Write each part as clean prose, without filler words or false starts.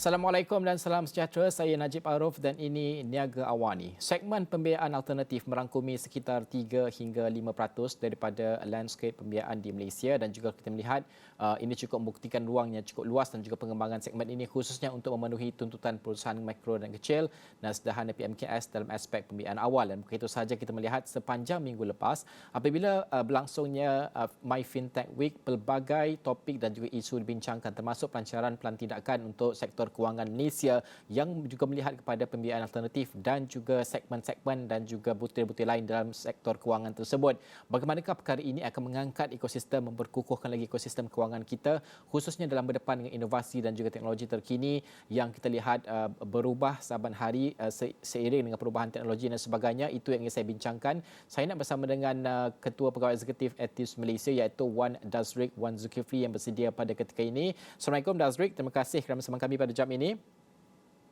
Assalamualaikum dan salam sejahtera. Saya Najib Arif dan ini Niaga Awani. Segmen pembiayaan alternatif merangkumi sekitar 3 hingga 5% daripada landscape pembiayaan di Malaysia dan juga kita melihat ini cukup membuktikan ruang yang cukup luas dan juga pengembangan segmen ini khususnya untuk memenuhi tuntutan perusahaan mikro dan kecil dan sederhana PMKS dalam aspek pembiayaan awal. Dan begitu sahaja kita melihat sepanjang minggu lepas apabila berlangsungnya My Fintech Week, pelbagai topik dan juga isu dibincangkan termasuk pelancaran pelan tindakan untuk sektor kewangan Malaysia yang juga melihat kepada pembiayaan alternatif dan juga segmen-segmen dan juga butir-butir lain dalam sektor kewangan tersebut. Bagaimanakah perkara ini akan mengangkat ekosistem, memperkukuhkan lagi ekosistem kewangan kita khususnya dalam berdepan dengan inovasi dan juga teknologi terkini yang kita lihat berubah saban hari seiring dengan perubahan teknologi dan sebagainya. Itu yang ingin saya bincangkan. Saya nak bersama dengan Ketua Pegawai Eksekutif Ethos Malaysia iaitu Wan Dazrick Wan Zulkifli yang bersedia pada ketika ini. Assalamualaikum Dazrick, terima kasih kerana bersama kami pada jam ini.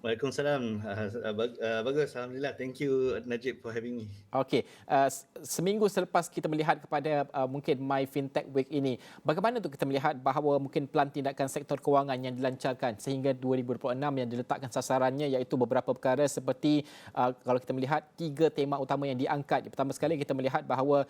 Waalaikumsalam. Bagus, Alhamdulillah. Thank you, Najib, for having me. Okey, seminggu selepas kita melihat kepada mungkin My Fintech Week ini, bagaimana tu kita melihat bahawa mungkin pelan tindakan sektor kewangan yang dilancarkan sehingga 2026 yang diletakkan sasarannya iaitu beberapa perkara seperti kalau kita melihat 3 tema utama yang diangkat. Pertama sekali kita melihat bahawa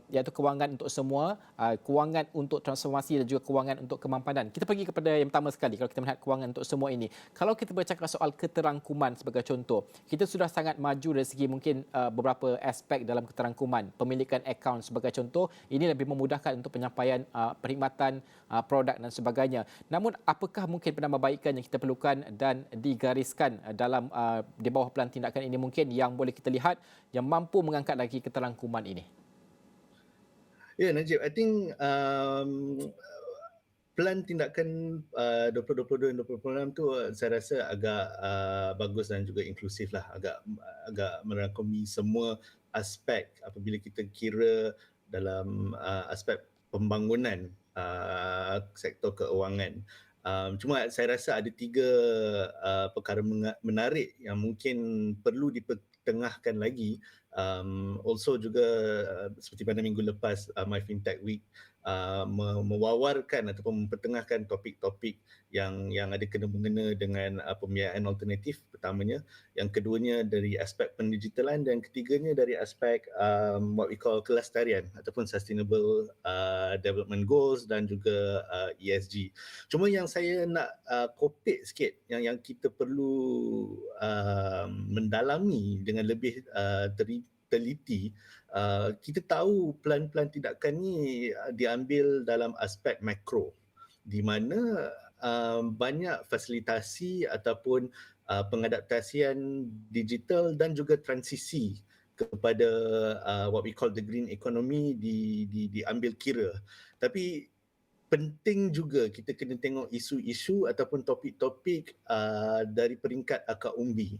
iaitu kewangan untuk semua, kewangan untuk transformasi dan juga kewangan untuk kemampanan. Kita pergi kepada yang pertama sekali kalau kita melihat kewangan untuk semua ini. Kalau kita bercakap soal keterangkuman sebagai contoh, kita sudah sangat maju dari segi mungkin beberapa aspek dalam keterangkuman. Pemilikan akaun sebagai contoh, ini lebih memudahkan untuk penyampaian perkhidmatan, produk dan sebagainya. Namun apakah mungkin penambahbaikan yang kita perlukan dan digariskan dalam di bawah pelan tindakan ini mungkin yang boleh kita lihat yang mampu mengangkat lagi keterangkuman ini? Ya, Najib, I think plan tindakan 2022 dan 2026 tu saya rasa agak bagus dan juga inklusif lah, agak merangkumi semua aspek apabila kita kira dalam aspek pembangunan sektor keuangan. Cuma saya rasa ada 3 perkara menarik yang mungkin perlu dipertengahkan lagi. Also juga seperti pada minggu lepas My Fintech Week mewawarkan ataupun mempertengahkan topik-topik yang ada kena-mengena dengan pembiayaan alternatif pertamanya, yang keduanya dari aspek pendigitalan dan ketiganya dari aspek what we call kelestarian ataupun sustainable development goals dan juga ESG. Cuma yang saya nak kopik sikit yang kita perlu mendalami dengan lebih teliti, kita tahu plan-plan tindakan ni diambil dalam aspek makro di mana banyak fasilitasi ataupun pengadaptasian digital dan juga transisi kepada what we call the green economy diambil kira. Tapi penting juga kita kena tengok isu-isu ataupun topik-topik dari peringkat akar umbi.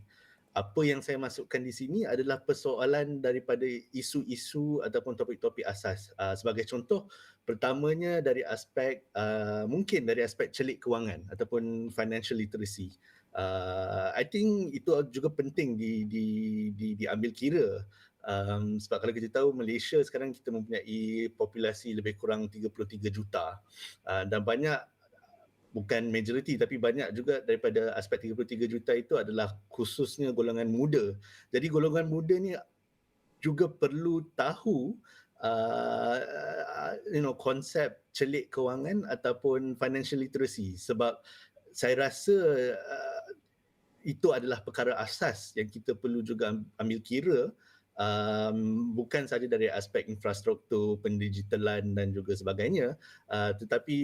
Apa yang saya masukkan di sini adalah persoalan daripada isu-isu ataupun topik-topik asas. Sebagai contoh, pertamanya dari aspek mungkin dari aspek celik kewangan ataupun financial literacy. I think itu juga penting diambil kira. Sebab kalau kita tahu Malaysia sekarang kita mempunyai populasi lebih kurang 33 juta dan banyak, bukan majoriti tapi banyak juga daripada aspek 33 juta itu adalah khususnya golongan muda. Jadi golongan muda ni juga perlu tahu konsep celik kewangan ataupun financial literacy, sebab saya rasa itu adalah perkara asas yang kita perlu juga ambil kira, bukan sahaja dari aspek infrastruktur, pendigitalan dan juga sebagainya, tetapi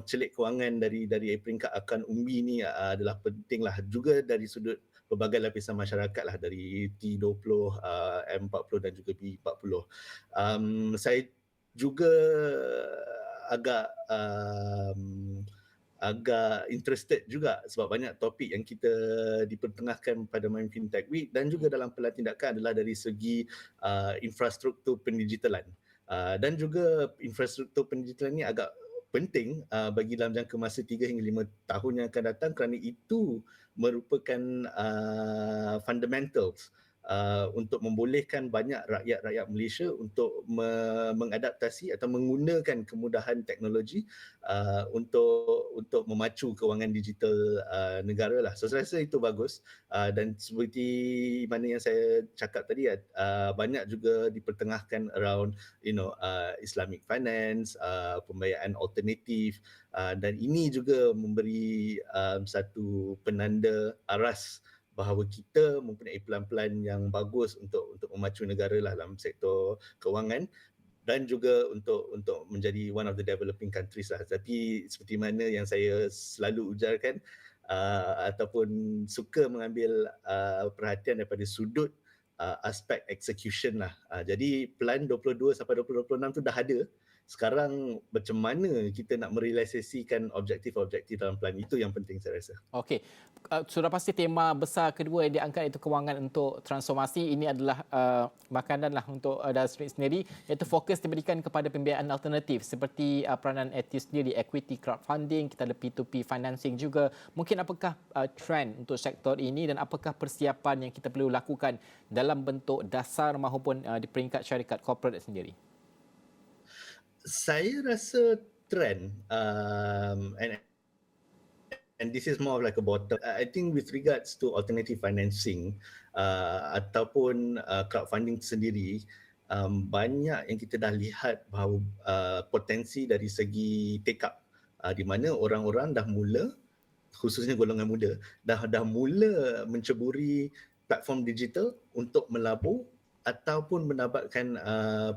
celik kewangan dari peringkat akan umbi ni adalah pentinglah juga dari sudut pelbagai lapisan masyarakat lah, dari T20, M40 dan juga B40. Saya juga agak interested juga sebab banyak topik yang kita dipertengahkan pada My Fintech Week dan juga dalam pelan tindakan adalah dari segi infrastruktur pendigitalan. Dan juga infrastruktur pendigitalan ni agak penting bagi dalam jangka masa 3 hingga 5 tahun yang akan datang kerana itu merupakan fundamentals untuk membolehkan banyak rakyat-rakyat Malaysia untuk mengadaptasi atau menggunakan kemudahan teknologi untuk memacu kewangan digital negara lah. So saya rasa itu bagus, dan seperti mana yang saya cakap tadi, banyak juga dipertengahkan around Islamic finance, pembiayaan alternatif, dan ini juga memberi satu penanda aras bahawa kita mempunyai pelan-pelan yang bagus untuk memacu negara lah dalam sektor kewangan, dan juga untuk menjadi one of the developing countries lah. Tapi seperti mana yang saya selalu ujarkan, ataupun suka mengambil perhatian daripada sudut aspek execution lah. Jadi plan 22 sampai 2026 tu dah ada. Sekarang macam mana kita nak merealisasikan objektif-objektif dalam plan, itu yang penting saya rasa. Okey, sudah pasti tema besar kedua yang diangkat itu kewangan untuk transformasi. Ini adalah makanan lah untuk Dasri sendiri, iaitu fokus diberikan kepada pembiayaan alternatif seperti peranan etis sendiri, equity crowdfunding, kita ada P2P financing juga. Mungkin apakah trend untuk sektor ini dan apakah persiapan yang kita perlu lakukan dalam bentuk dasar maupun di peringkat syarikat corporate sendiri? Saya rasa trend, and this is more of like a bottom. I think with regards to alternative financing ataupun crowdfunding sendiri, banyak yang kita dah lihat bahawa potensi dari segi take up, di mana orang-orang dah mula, khususnya golongan muda, dah mula menceburi platform digital untuk melabur ataupun mendapatkan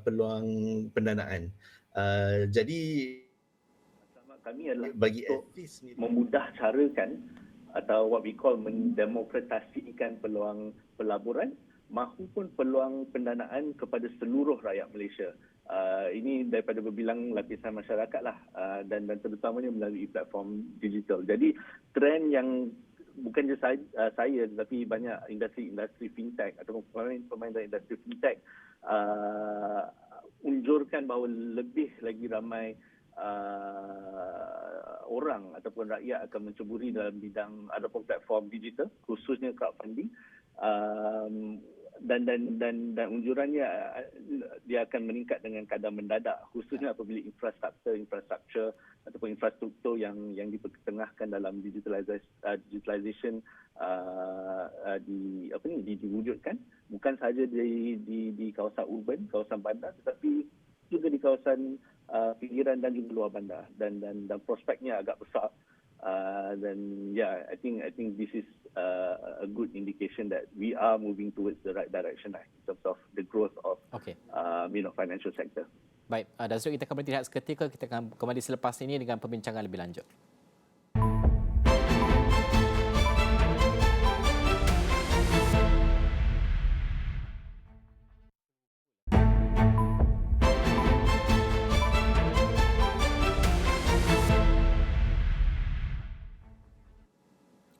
peluang pendanaan. Jadi kami adalah bagi untuk ethics ni memudah carakan atau what we call mendemokratasikan peluang pelaburan maupun peluang pendanaan kepada seluruh rakyat Malaysia. Ini daripada berbilang lapisan masyarakat lah, dan terutamanya melalui platform digital. Jadi trend yang bukan je saya tetapi banyak industri fintech atau pemain dalam industri fintech unjurkan bahawa lebih lagi ramai orang ataupun rakyat akan menceburi dalam bidang ataupun platform digital, khususnya crowdfunding, dan unjurannya dia akan meningkat dengan kadar mendadak, khususnya apabila infrastruktur ataupun infrastruktur yang dipertengahkan dalam digitalization diwujudkan, bukan sahaja di kawasan urban, kawasan bandar, tetapi juga di kawasan pinggiran dan juga luar bandar, dan prospeknya agak besar, dan I think this is a good indication that we are moving towards the right direction in terms of the growth of financial sector. Baik, Dasri, kita akan berhenti seketika. Kita akan kembali selepas ini dengan perbincangan lebih lanjut.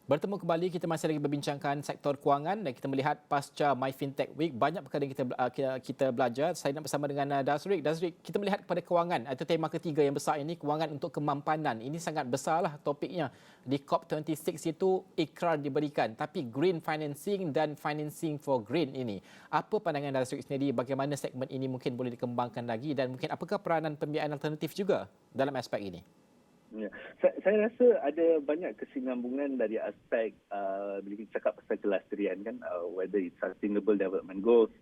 Bertemu kembali, kita masih lagi berbincangkan sektor kewangan dan kita melihat pasca My Fintech Week banyak perkara yang kita belajar. Saya nak bersama dengan Dasri. Dasri, kita melihat kepada kewangan atau tema ketiga yang besar ini, kewangan untuk kemampanan. Ini sangat besarlah topiknya. Di COP26 itu ikrar diberikan, tapi green financing dan financing for green ini. Apa pandangan Dasri sendiri, bagaimana segmen ini mungkin boleh dikembangkan lagi dan mungkin apakah peranan pembiayaan alternatif juga dalam aspek ini? Ya. Saya rasa ada banyak kesinambungan dari aspek bila kita cakap pasal kelestarian kan, whether it's sustainable development goals,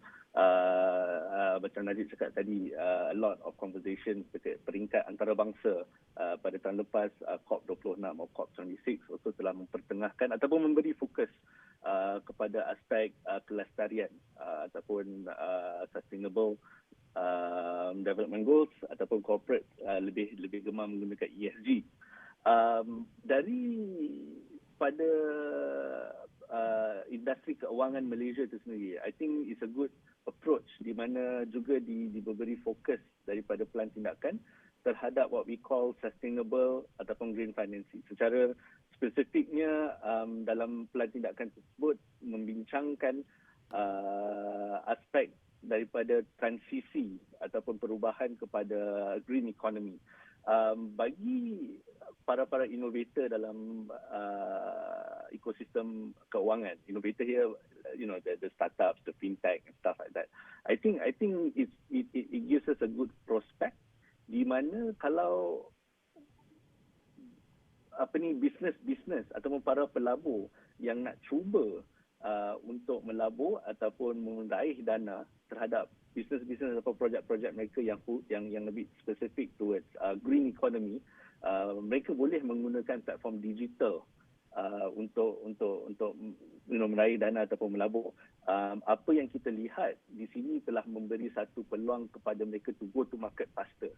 macam Najib cakap tadi, a lot of conversation peringkat antarabangsa pada tahun lepas, COP26 atau COP26 also telah mempertengahkan ataupun memberi fokus kepada aspek kelestarian ataupun sustainable development goals ataupun corporate lebih gemar menggunakan ESG. Dari pada industri keuangan Malaysia itu sendiri, I think it's a good approach di mana juga diberi fokus daripada pelan tindakan terhadap what we call sustainable ataupun green financing. Secara spesifiknya dalam pelan tindakan tersebut membincangkan aspek daripada transisi ataupun perubahan kepada green economy. Bagi para innovator dalam ekosistem keuangan. Innovator here, the startups, the fintech and stuff like that. I think it gives us a good prospect di mana kalau bisnes ataupun para pelabur yang nak cuba untuk melabur ataupun meraih dana terhadap bisnes-bisnes atau projek-projek mereka yang lebih spesifik towards green economy, mereka boleh menggunakan platform digital untuk meraih dana ataupun melabur. Apa yang kita lihat di sini telah memberi satu peluang kepada mereka to go to market faster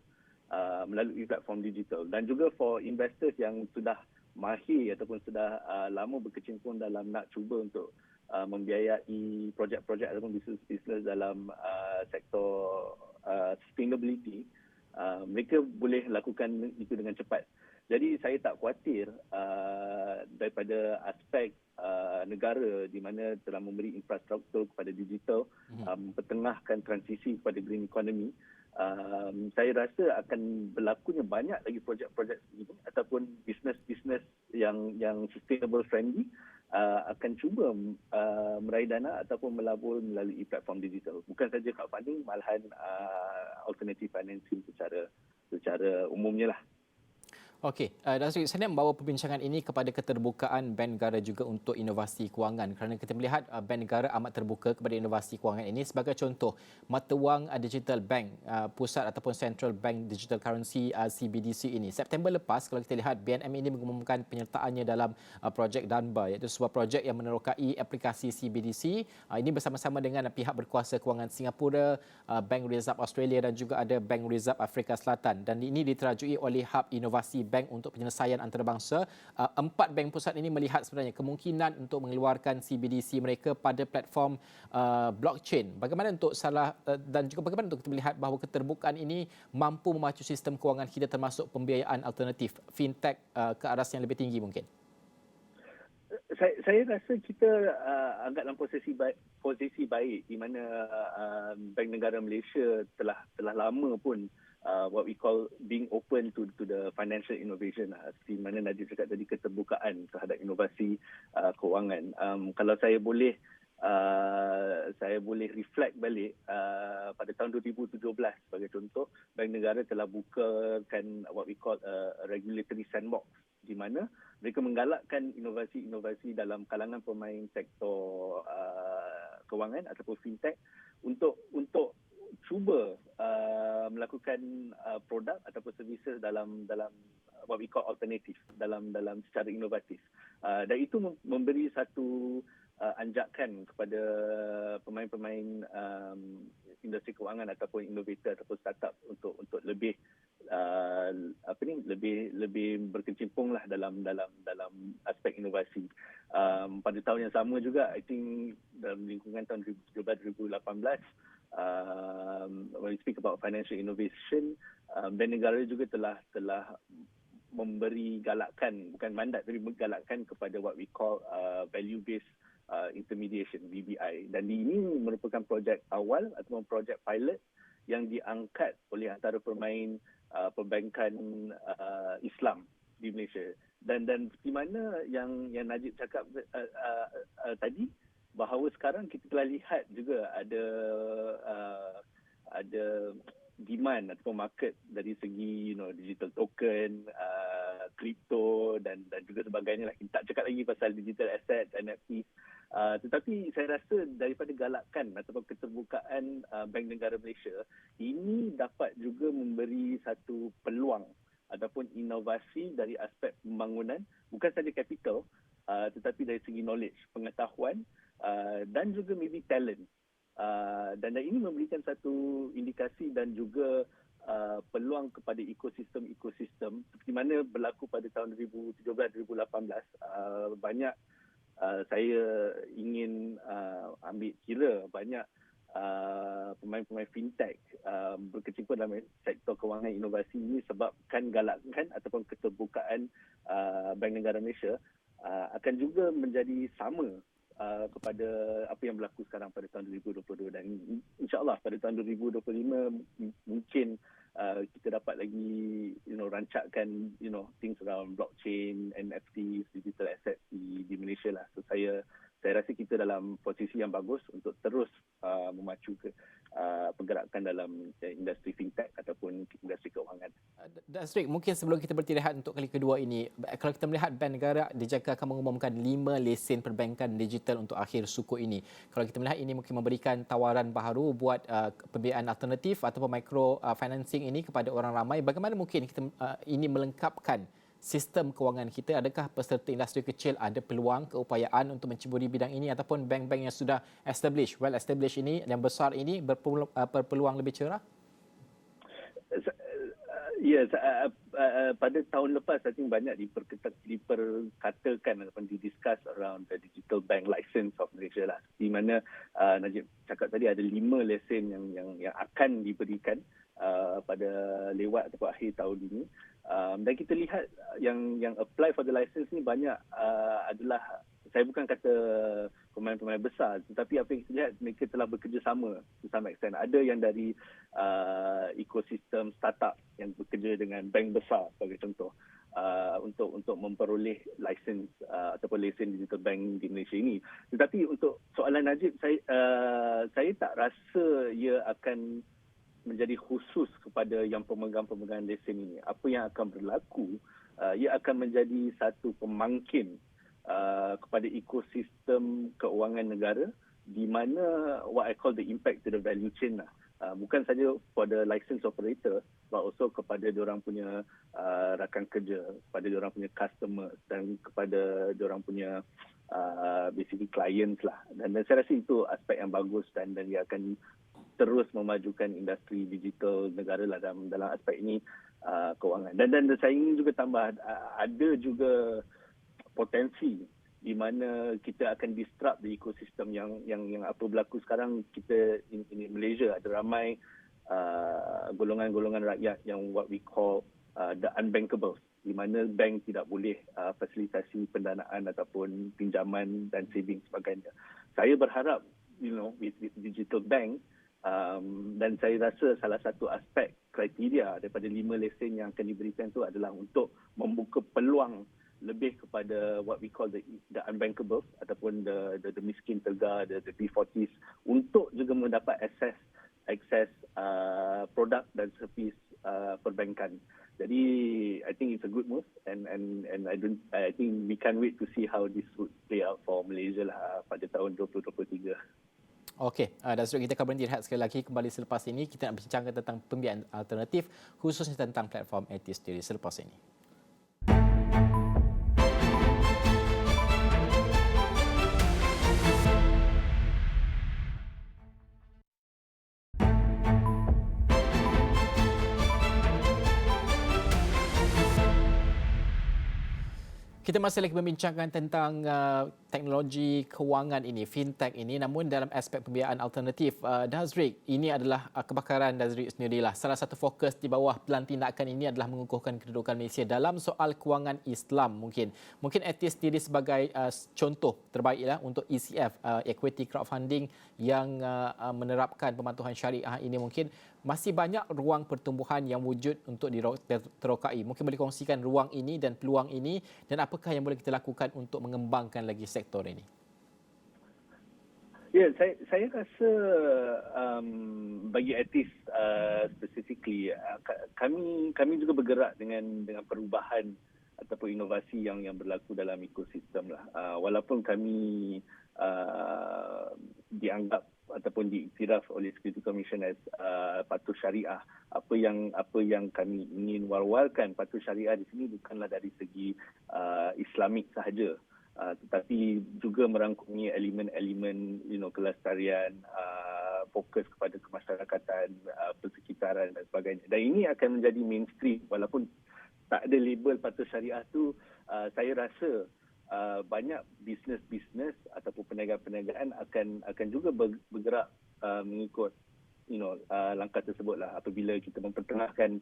melalui platform digital, dan juga for investors yang sudah mahir ataupun sudah lama berkecimpung dalam nak cuba untuk membiayai projek-projek ataupun bisnes dalam sektor sustainability, mereka boleh lakukan itu dengan cepat. Jadi saya tak khawatir daripada aspek negara di mana telah memberi infrastruktur kepada digital, mempertengahkan transisi kepada green economy. Saya rasa akan berlakunya banyak lagi projek-projek ini ataupun bisnes-bisnes yang sustainable friendly akan cuba meraih dana ataupun melabur melalui platform digital. Bukan saja crowdfunding, malahan alternative financing secara umumnya lah. Okey, Datuk Seri, saya nak membawa perbincangan ini kepada keterbukaan Bank Negara juga untuk inovasi kewangan, kerana kita melihat Bank Negara amat terbuka kepada inovasi kewangan ini. Sebagai contoh, mata wang digital bank pusat ataupun central bank digital currency CBDC ini. September lepas, kalau kita lihat, BNM ini mengumumkan penyertaannya dalam projek Danba, iaitu sebuah projek yang menerokai aplikasi CBDC. Ini bersama-sama dengan pihak berkuasa kewangan Singapura, Bank Reserve Australia dan juga ada Bank Reserve Afrika Selatan. Dan ini diterajui oleh Hub Inovasi Bank untuk penyelesaian antarabangsa. 4 bank pusat ini melihat sebenarnya kemungkinan untuk mengeluarkan CBDC mereka pada platform blockchain. Bagaimana untuk dan juga bagaimana untuk kita melihat bahawa keterbukaan ini mampu memacu sistem kewangan kita termasuk pembiayaan alternatif fintech ke aras yang lebih tinggi mungkin? Saya rasa kita agak dalam posisi baik di mana Bank Negara Malaysia telah lama pun what we call being open to the financial innovation, di mana Najib cakap tadi, keterbukaan terhadap inovasi kewangan. Kalau saya boleh reflect balik pada tahun 2017 sebagai contoh, Bank Negara telah bukakan what we call a regulatory sandbox, di mana mereka menggalakkan inovasi-inovasi dalam kalangan pemain sektor kewangan ataupun fintech untuk cuba melakukan produk ataupun services dalam what we call alternatif, dalam secara inovatif. Dan itu memberi satu anjakan kepada pemain-pemain industri kewangan ataupun innovator ataupun startup untuk lebih lebih berkecimpung lah dalam aspek inovasi. Pada tahun yang sama juga, I think dalam lingkungan tahun 2017-2018, when we speak about financial innovation, Bank Negara juga telah memberi galakan, bukan mandat, tapi menggalakkan kepada what we call value based intermediation, VBI. Dan ini merupakan projek awal ataupun projek pilot yang diangkat oleh antara pemain perbankan Islam di Malaysia. Dan di mana yang Najib cakap tadi, bahawa sekarang kita telah lihat juga ada demand ataupun market dari segi digital token, kripto dan juga sebagainya lah. Kita tak cakap lagi pasal digital asset, NFT. Tetapi saya rasa daripada galakan ataupun keterbukaan Bank Negara Malaysia, ini dapat juga memberi satu peluang ataupun inovasi dari aspek pembangunan, bukan saja capital, tetapi dari segi knowledge, pengetahuan dan juga maybe talent. Dan ini memberikan satu indikasi dan juga peluang kepada ekosistem seperti mana berlaku pada tahun 2017-2018. Banyak saya ingin ambil kira banyak pemain-pemain fintech berkecimpung dalam sektor kewangan inovasi ini sebabkan galakan ataupun keterbukaan Bank Negara Malaysia akan juga menjadi sama kepada apa yang berlaku sekarang pada tahun 2022, dan insya-Allah pada tahun 2025 mungkin kita dapat lagi rancakkan things around blockchain, NFTs, digital assets di Malaysia lah. So saya rasa kita dalam posisi yang bagus untuk terus memacu pergerakan dalam industri fintech ataupun industri keuangan. Dasrik, mungkin sebelum kita bertirahat untuk kali kedua ini, kalau kita melihat Bank Negara dijangka akan mengumumkan 5 lesen perbankan digital untuk akhir suku ini. Kalau kita melihat ini mungkin memberikan tawaran baharu buat pembiayaan alternatif ataupun micro financing ini kepada orang ramai. Bagaimana mungkin kita ini melengkapkan sistem kewangan kita? Adakah peserta industri kecil ada peluang keupayaan untuk menceburi bidang ini ataupun bank-bank yang sudah well established ini, yang besar ini berpeluang lebih cerah? Yes, pada tahun lepas I think banyak diperkatakan ataupun didiscuss around the digital bank license of Malaysia lah. Di mana Najib cakap tadi ada 5 lesen yang akan diberikan pada lewat ataupun akhir tahun ini. Dan kita lihat yang apply for the license ni banyak adalah, saya bukan kata pemain-pemain besar, tetapi apa yang kita lihat mereka telah bekerjasama to some extent. Ada yang dari ekosistem startup yang bekerja dengan bank besar sebagai contoh untuk memperoleh license ataupun lesen digital bank di Malaysia ini. Tetapi untuk soalan Najib, saya tak rasa ia akan menjadi khusus kepada yang pemegang-pemegang lesen ini. Apa yang akan berlaku, ia akan menjadi satu pemangkin kepada ekosistem keuangan negara, di mana what I call the impact to the value chain lah. Bukan saja kepada license operator, but also kepada diorang punya rakan kerja, kepada diorang punya customers dan kepada diorang punya basically clients lah. Dan saya rasa itu aspek yang bagus dan ia akan terus memajukan industri digital negara lah dalam aspek ini keuangan. Dan saya ingin juga tambah, ada juga potensi di mana kita akan disrupt the ekosistem yang apa berlaku sekarang. Kita ini Malaysia ada ramai golongan-golongan rakyat yang what we call the unbankables, di mana bank tidak boleh fasilitasi pendanaan ataupun pinjaman dan saving sebagainya. Saya berharap with digital bank, dan saya rasa salah satu aspek kriteria daripada 5 lesen yang akan diberikan itu adalah untuk membuka peluang lebih kepada what we call the unbankables ataupun the miskin tergar, the B40s, untuk juga mendapat akses produk dan servis perbankan. Jadi I think it's a good move and I think we can't wait to see how this would play out for Malaysia lah pada tahun 2023. Okey, Dasrik, kita akan berhenti rehat sekali lagi. Kembali selepas ini, kita nak bincangkan tentang pembiayaan alternatif, khususnya tentang platform Etis sendiri selepas ini. Kita masih lagi membincangkan tentang teknologi kewangan ini, fintech ini, namun dalam aspek pembiayaan alternatif. Dasrik, ini adalah kebakaran Dasrik sendirilah. Salah satu fokus di bawah pelan tindakan ini adalah mengukuhkan kedudukan Malaysia dalam soal kewangan Islam mungkin. Mungkin Etis sendiri sebagai contoh terbaiklah untuk ECF, equity crowdfunding yang menerapkan pematuhan syariah ini. Mungkin masih banyak ruang pertumbuhan yang wujud untuk diterokai. Mungkin boleh kongsikan ruang ini dan peluang ini dan apakah yang boleh kita lakukan untuk mengembangkan lagi sektor ini? Ya, saya rasa bagi Etis specifically, kami juga bergerak dengan perubahan ataupun inovasi yang berlaku dalam ekosistem lah. Walaupun kami dianggap ataupun diiktiraf oleh Security Commission as patuh syariah, apa yang kami ingin war-warkan patuh syariah di sini bukanlah dari segi Islamik sahaja, tetapi juga merangkumi elemen-elemen kelestarian, fokus kepada kemasyarakatan, persekitaran dan sebagainya. Dan ini akan menjadi mainstream walaupun tak ada label patuh syariah tu. Saya rasa banyak bisnes ataupun perniagaan akan juga bergerak mengikut langkah tersebutlah apabila kita mempertengahkan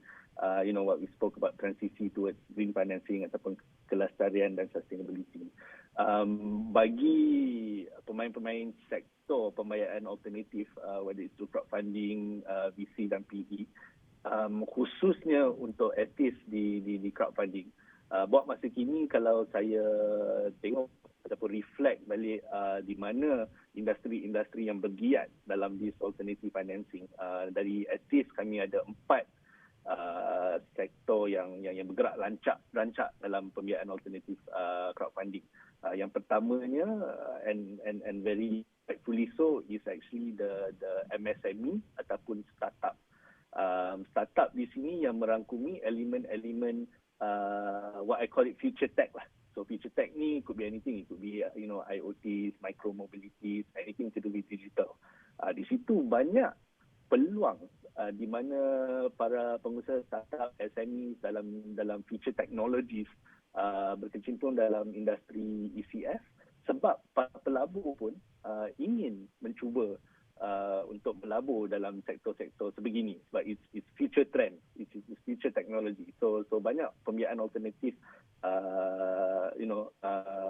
what we spoke about, transisi towards green financing ataupun kelestarian dan sustainability. Bagi pemain-pemain sektor pembiayaan alternatif, whether it's through crowdfunding, VC dan PE, khususnya untuk artis di crowdfunding. Buat masa kini kalau saya tengok ataupun reflect balik di mana industri-industri yang bergiat dalam this alternative financing, dari artis kami ada 4 sektor yang bergerak rancak dalam pembiayaan alternatif crowdfunding. Yang pertamanya and very rightfully so is actually the MSME ataupun startup. Startup di sini yang merangkumi elemen-elemen what I call it future tech lah. So future tech ni could be anything. It could be IoT, micro mobility, anything to do with digital. Di situ banyak peluang di mana para pengusaha startup SME dalam future technologies berkecimpung dalam industri ECF, sebab para pelabur pun ingin mencuba untuk melabur dalam sektor-sektor sebegini sebab it's future trend, it's future technology. So banyak pembiayaan alternatif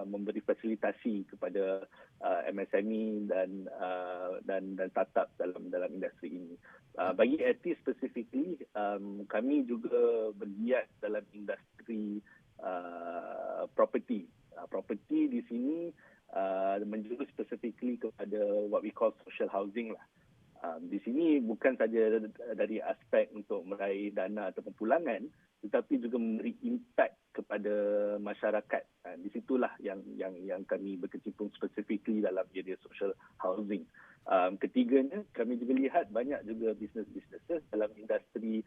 memberi fasilitasi kepada MSME dan startup dalam industri ini. Bagi artis specifically, kami juga bergiat dalam industri property. Property di sini menjurus specifically kepada what we call social housing lah. Di sini bukan saja dari aspek untuk meraih dana ataupun pulangan, tetapi juga memberi impact kepada masyarakat. Di situlah yang kami berkecimpung specifically dalam area social housing. Ketiganya, kami juga lihat banyak juga business-businesses dalam industri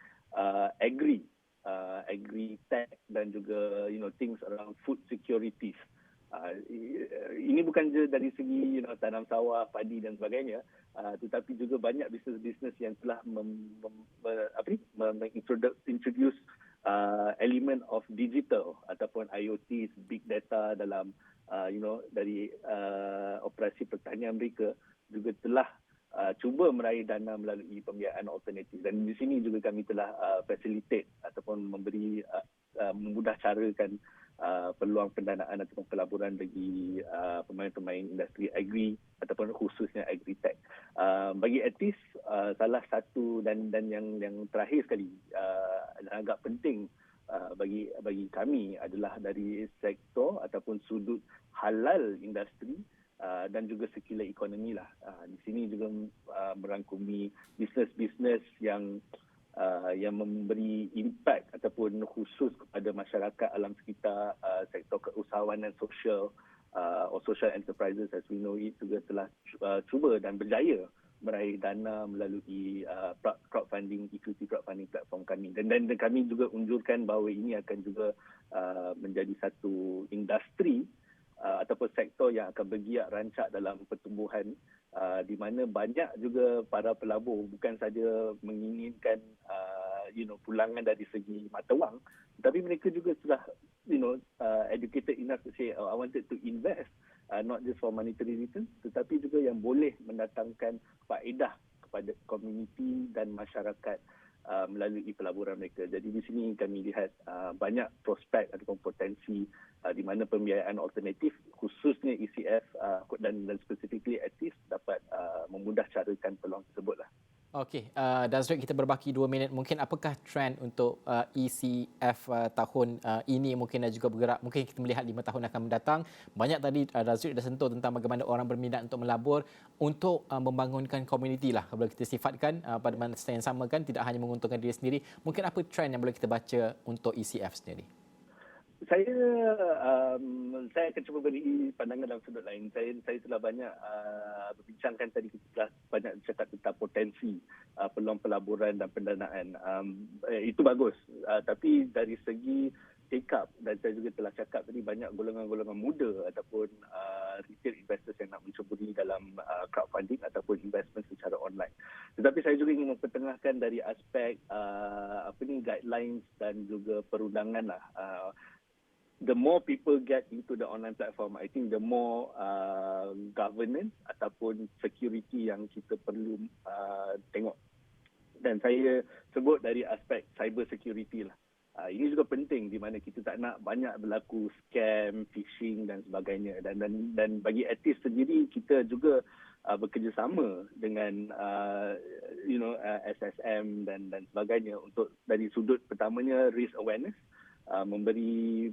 agri-tech dan juga things around food securities. Ini bukan je dari segi tanam sawah, padi dan sebagainya, tetapi juga banyak bisnes-bisnes yang telah introduce element of digital ataupun IoT, big data dalam dari operasi pertanian mereka, juga telah cuba meraih dana melalui pembiayaan alternatif. Dan di sini juga kami telah facilitate ataupun memberi memudah carakan peluang pendanaan ataupun pelaburan bagi pemain-pemain industri agri ataupun khususnya agri-tech. Bagi artis, salah satu dan yang terakhir sekali agak penting bagi kami adalah dari sektor ataupun sudut halal industri dan juga sirkular ekonomi lah. Di sini juga merangkumi bisnes-bisnes yang memberi impact ataupun khusus kepada masyarakat alam sekitar, sektor keusahawanan sosial or social enterprises as we know it, juga telah cuba dan berjaya meraih dana melalui crowdfunding, equity crowdfunding platform kami. Dan kami juga unjurkan bahawa ini akan juga menjadi satu industri ataupun sektor yang akan bergiat rancak dalam pertumbuhan, di mana banyak juga para pelabur bukan saja menginginkan pulangan dari segi mata wang, tetapi mereka juga sudah educated enough to say, I wanted to invest not just for monetary return, tetapi juga yang boleh mendatangkan faedah kepada komuniti dan masyarakat melalui pelaburan mereka. Jadi di sini kami lihat banyak prospek ataupun potensi di mana pembiayaan alternatif khususnya ECF dan specifically ATIS dapat memudah carakan peluang tersebutlah. Okey, Dazril, kita berbaki 2 minit. Mungkin apakah trend untuk ECF tahun ini mungkin dan juga bergerak, mungkin kita melihat 5 tahun akan mendatang. Banyak tadi Dazril dah sentuh tentang bagaimana orang berminat untuk melabur untuk membangunkan komuniti lah. Kalau kita sifatkan pada masa yang sama kan, tidak hanya menguntungkan diri sendiri. Mungkin apa trend yang boleh kita baca untuk ECF sendiri? Saya akan cuba beri pandangan dalam sudut lain. Saya telah banyak berbincangkan tadi, kita telah banyak cakap tentang potensi peluang pelaburan dan pendanaan. Itu bagus. Tapi dari segi take up, dan saya juga telah cakap tadi, banyak golongan-golongan muda ataupun retail investors yang nak mencuburi dalam crowdfunding ataupun investment secara online. Tetapi saya juga ingin mempertengahkan dari aspek guidelines dan juga perundangan lah. The more people get into the online platform, I think the more governance ataupun security yang kita perlu tengok. Dan saya sebut dari aspek cyber security lah. Ini juga penting di mana kita tak nak banyak berlaku scam, phishing dan sebagainya. Dan bagi artis sendiri, kita juga bekerjasama dengan SSM dan sebagainya untuk dari sudut pertamanya risk awareness, memberi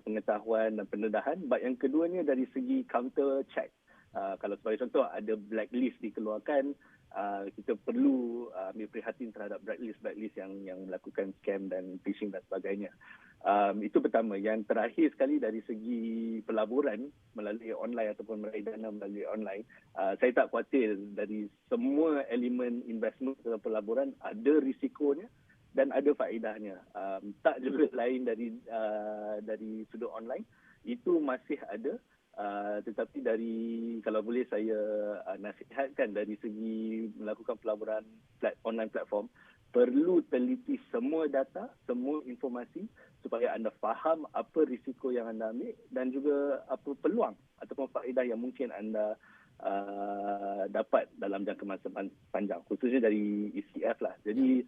pengetahuan dan pendedahan. Yang keduanya dari segi counter check. Kalau sebagai contoh ada blacklist dikeluarkan, kita perlu ambil prihatin terhadap blacklist yang melakukan scam dan phishing dan sebagainya. Itu pertama. Yang terakhir sekali dari segi pelaburan melalui online ataupun meraih dana melalui online, saya tak khawatir dari semua elemen investment dalam pelaburan ada risikonya dan ada faedahnya. Tak juga lain dari sudut online, itu masih ada. Tetapi kalau boleh saya nasihatkan dari segi melakukan pelaburan online platform, perlu teliti semua data, semua informasi supaya anda faham apa risiko yang anda ambil dan juga apa peluang ataupun faedah yang mungkin anda dapat dalam jangka masa panjang, khususnya dari ECF lah. Jadi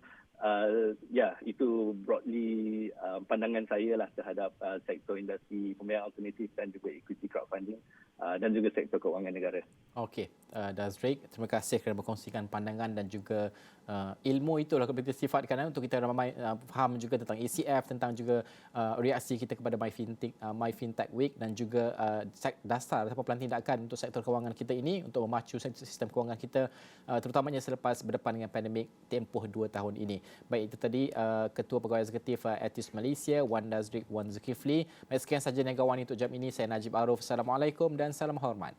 itu broadly pandangan saya lah terhadap sektor industri pembiayaan alternatif dan juga equity crowdfunding dan juga sektor kewangan negara. Okey, Dazrik, terima kasih kerana berkongsikan pandangan dan juga ilmu itulah kita sifatkan untuk kita ramai faham juga tentang ECF, tentang juga reaksi kita kepada My Fintech Week dan juga dasar ataupun pelan tindakan untuk sektor kewangan kita ini untuk memacu sistem kewangan kita terutamanya selepas berdepan dengan pandemik tempoh 2 tahun ini. Baik, itu tadi Ketua Pegawai Eksekutif Ethis Malaysia, Wan Dazrik Wan Zulkifli. Baik, sekian saja Niaga Awani untuk jam ini. Saya Najib Arif. Assalamualaikum dan salam hormat.